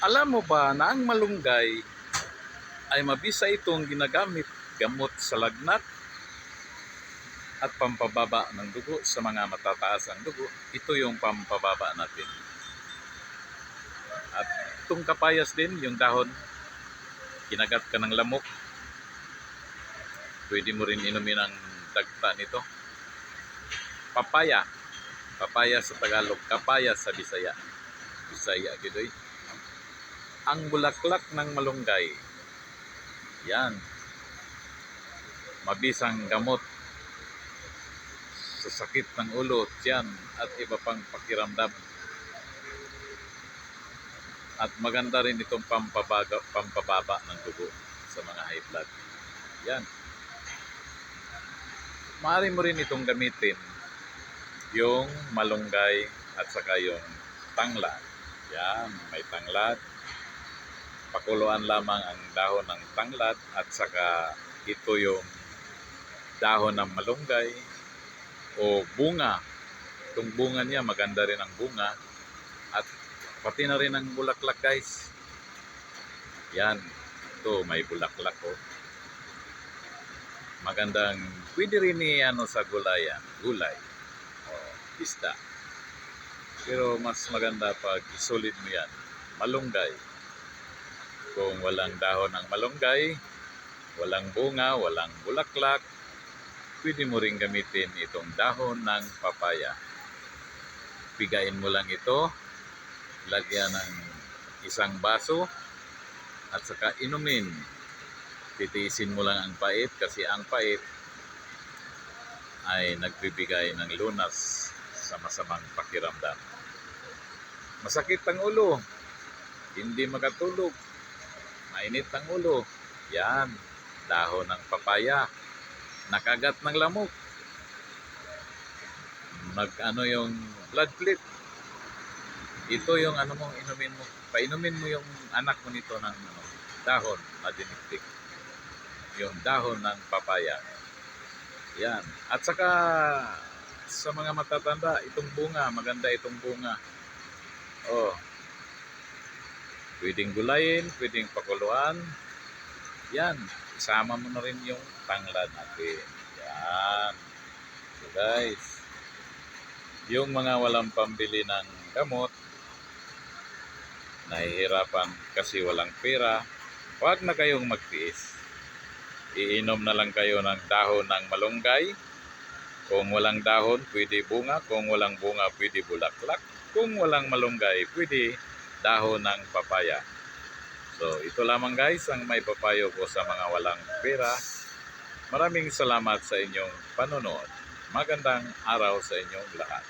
Alam mo ba na ang malunggay ay mabisa itong ginagamit gamot sa lagnat at pampababa ng dugo sa mga matataas ang dugo? Ito yung pampababa natin. At itong kapayas din, yung dahon, kinagat ka ng lamok, pwede mo rin inumin ang dagta nito. Papaya, papaya sa Tagalog, kapaya sa Bisaya. Bisaya gidoy. Ang bulaklak ng malunggay, yan, mabisang gamot sa sakit ng ulo, tiyan at iba pang pakiramdam. At maganda rin itong pampababa ng dugo sa mga high blood. Yan. Maaari mo rin itong gamitin yung malunggay at saka yung tanglad. Yan, may tanglad. Pakuluan lamang ang dahon ng tanglad at saka ito yung dahon ng malunggay o bunga. Itong bunga niya, maganda rin ang bunga at pati na rin ang bulaklak, guys. Yan, ito may bulaklak oh. Magandang, pwede rin ano sa gulayan, gulay o isda. Pero mas maganda pag isulit mo yan, malunggay. Kung walang dahon ng malunggay, walang bunga, walang bulaklak, pwede mo rin gamitin itong dahon ng papaya. Pigain mo lang ito, lagyan ng isang baso, at saka inumin. Titiisin mo lang ang pait kasi ang pait ay nagbibigay ng lunas sa masamang pakiramdam. Masakit ang ulo, hindi makatulog, mainit ang ulo, yan, dahon ng papaya, nakagat ng lamok, nag-ano yung blood clot, ito yung ano mong inumin mo, painumin mo yung anak mo nito ng dahon na diniktik, yung dahon ng papaya. Yan. At saka sa mga matatanda, itong bunga, maganda itong bunga. Oh. Pwedeng gulayin, pwedeng pakuluan. Yan. Isama mo na rin yung tanglad natin. Yan. So guys, yung mga walang pambili ng gamot, nahihirapan kasi walang pera, huwag na kayong magtiis. Iinom na lang kayo ng dahon ng malunggay. Kung walang dahon, pwede bunga. Kung walang bunga, pwede bulaklak. Kung walang malunggay, pwede dahon ng papaya. So, ito lamang guys ang may papayo ko sa mga walang pera. Maraming salamat sa inyong panonood. Magandang araw sa inyong lahat.